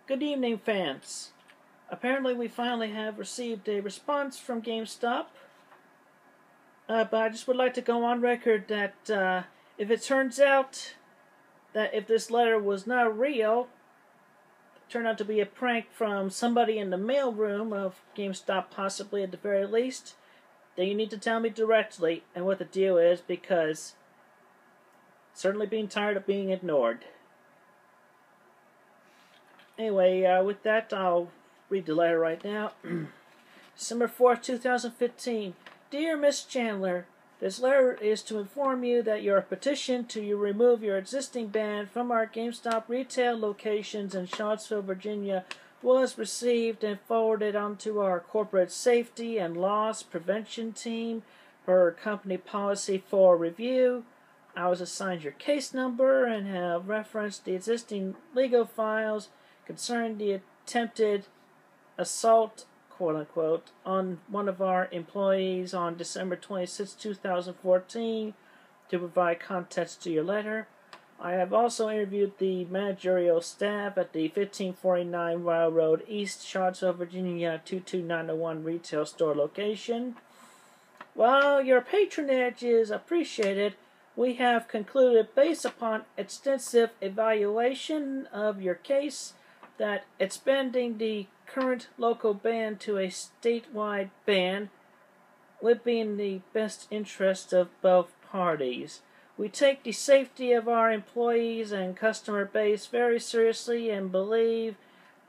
Good evening, fans. Apparently we finally have received a response from GameStop. But I just would like to go on record that if it turns out that if this letter was not real, turned out to be a prank from somebody in the mailroom of GameStop, possibly at the very least, then you need to tell me directly and what the deal is, because certainly being tired of being ignored. Anyway, with that, I'll read the letter right now. December 4th, 2015. Dear Miss Chandler, this letter is to inform you that your petition to remove your existing ban from our GameStop retail locations in Charlottesville, Virginia was received and forwarded onto our corporate safety and loss prevention team for company policy for review. I was assigned your case number and have referenced the existing legal files concerning the attempted assault, quote-unquote, on one of our employees on December 26, 2014 to provide context to your letter. I have also interviewed the managerial staff at the 1549 Royal Road East, Charlottesville, Virginia 22901 retail store location. While your patronage is appreciated, we have concluded, based upon extensive evaluation of your case, that expanding the current local ban to a statewide ban would be in the best interest of both parties. We take the safety of our employees and customer base very seriously and believe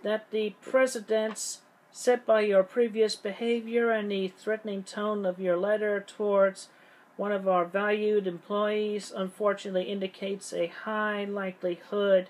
that the precedents set by your previous behavior and the threatening tone of your letter towards one of our valued employees unfortunately indicates a high likelihood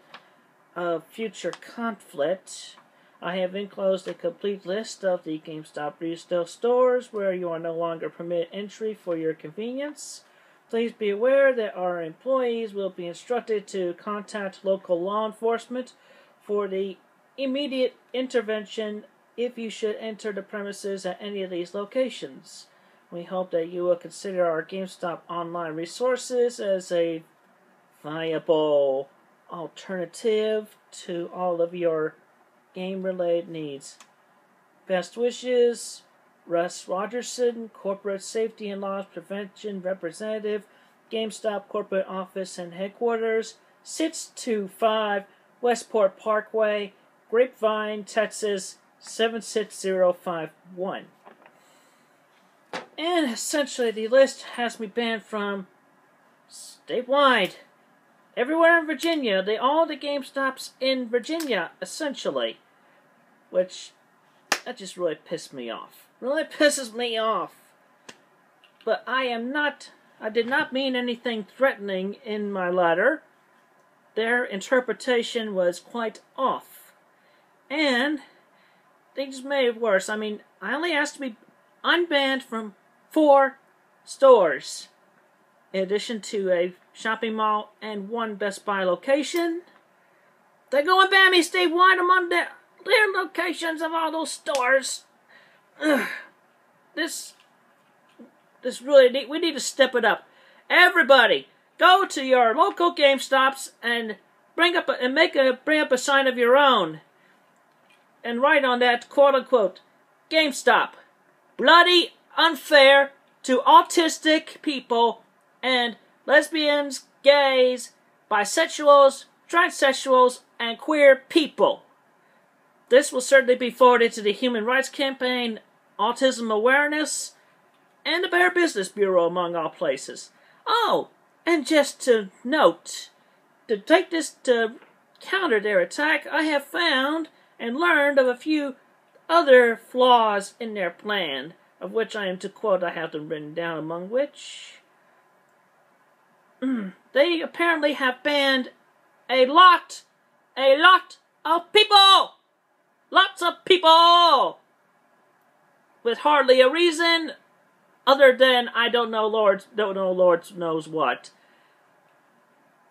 of future conflict. I have enclosed a complete list of the GameStop retail stores where you are no longer permitted entry for your convenience. Please be aware that our employees will be instructed to contact local law enforcement for the immediate intervention if you should enter the premises at any of these locations. We hope that you will consider our GameStop online resources as a viable alternative to all of your game-related needs. Best wishes, Russ Rogerson, Corporate Safety and Loss Prevention Representative, GameStop Corporate Office and Headquarters, 625 Westport Parkway, Grapevine, Texas, 76051. And essentially the list has me banned from statewide. Everywhere in Virginia, all the GameStops in Virginia, essentially. Which, that just really pissed me off. Really pisses me off. But I did not mean anything threatening in my letter. Their interpretation was quite off. And they just made it worse. I mean, I only asked to be unbanned from 4 stores, in addition to a shopping mall and 1 Best Buy location. They're going to ban me statewide among their locations of all those stores. Ugh. This really we need to step it up. Everybody, go to your local GameStops and bring up a sign of your own, and write on that, quote unquote, GameStop, bloody unfair to autistic people and lesbians, gays, bisexuals, transsexuals, and queer people. This will certainly be forwarded to the Human Rights Campaign, Autism Awareness, and the Better Business Bureau, among all places. Oh, and just to note, to take this to counter their attack, I have found and learned of a few other flaws in their plan, of which I am to quote, I have them written down, among which they apparently have banned a lot of people! Lots of people! With hardly a reason, other than I don't know Lord knows what.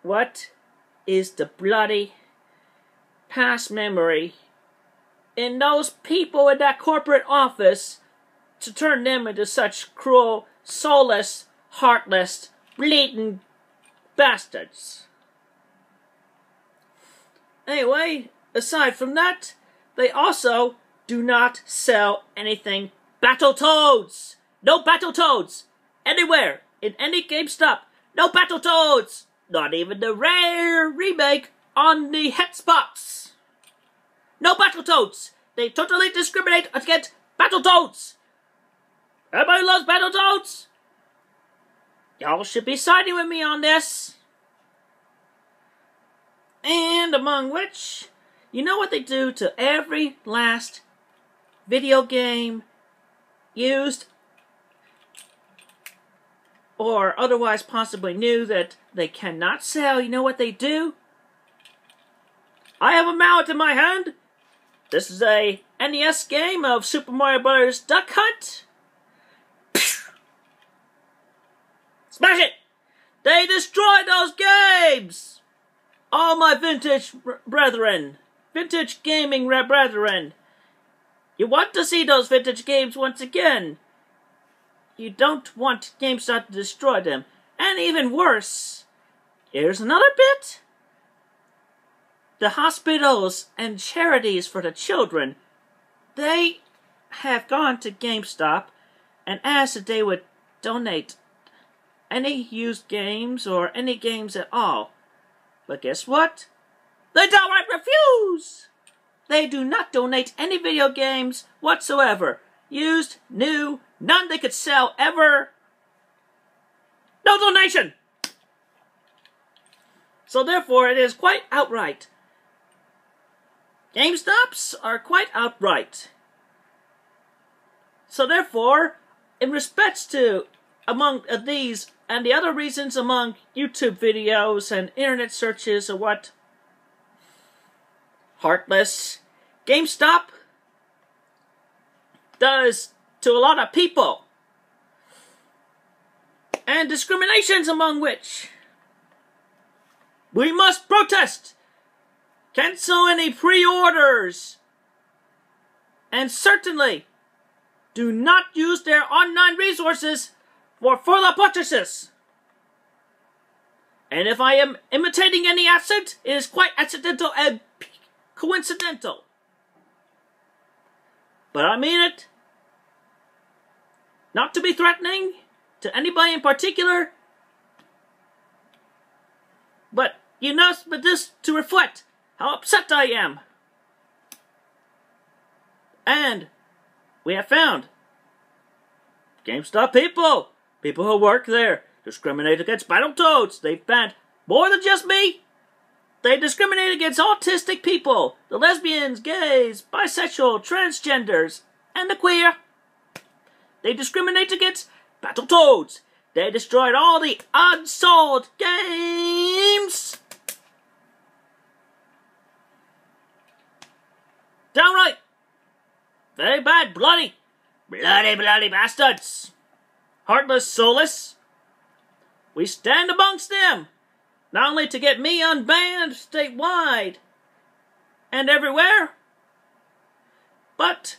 What is the bloody past memory in those people in that corporate office to turn them into such cruel, soulless, heartless, bleeding bastards? Anyway, aside from that, they also do not sell anything Battletoads. No Battletoads. Anywhere. In any GameStop. No Battletoads. Not even the rare remake on the Xbox. No Battletoads. They totally discriminate against Battletoads. Everybody loves Battletoads. Y'all should be siding with me on this. And among which, you know what they do to every last video game used or otherwise possibly new that they cannot sell? You know what they do? I have a mallet in my hand. This is a NES game of Super Mario Bros. Duck Hunt. Smash it! They destroy those games! All my vintage brethren. Vintage gaming brethren. You want to see those vintage games once again. You don't want GameStop to destroy them. And even worse, here's another bit. The hospitals and charities for the children, they have gone to GameStop and asked that they would donate any used games or any games at all. But guess what? They downright refuse! They do not donate any video games whatsoever. Used, new, none they could sell ever. No donation! So therefore it is quite outright. GameStops are quite outright. So therefore, in respects to among these and the other reasons among YouTube videos and internet searches of what heartless GameStop does to a lot of people, and discriminations among which we must protest, cancel any pre-orders, and certainly do not use their online resources for further purchases. And if I am imitating any accent, it is quite accidental and coincidental. But I mean it. Not to be threatening to anybody in particular, but you know, but this to reflect how upset I am. And we have found GameStop people who work there, discriminate against Battletoads. They found more than just me. They discriminate against autistic people, the lesbians, gays, bisexual, transgenders, and the queer. They discriminate against Battletoads. They destroyed all the unsold games. Downright very bad, bloody bastards. Heartless, soulless. We stand amongst them, not only to get me unbanned statewide and everywhere, but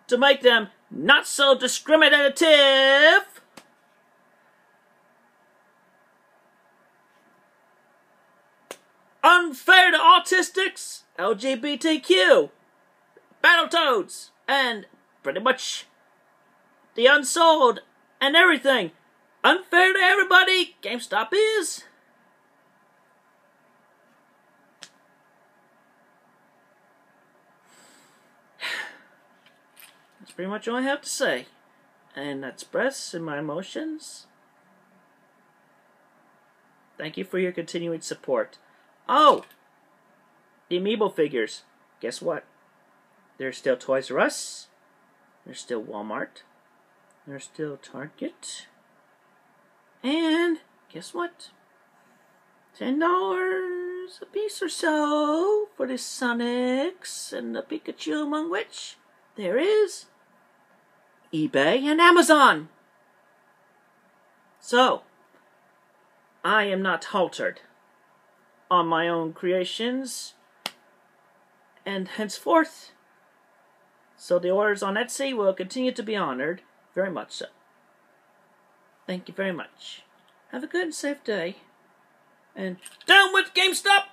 to make them not so discriminative. Unfair to autistics, LGBTQ, Battletoads, and pretty much the unsold and everything. Unfair to everybody, GameStop is. That's pretty much all I have to say. And express in my emotions. Thank you for your continuing support. Oh! The Amiibo figures. Guess what? There's still Toys R Us. There's still Walmart. There's still Target. And guess what? $10 a piece or so for the Sonics and the Pikachu, among which there is eBay and Amazon. So, I am not haltered on my own creations, and henceforth, so the orders on Etsy will continue to be honored, very much so. Thank you very much. Have a good and safe day, and down with GameStop!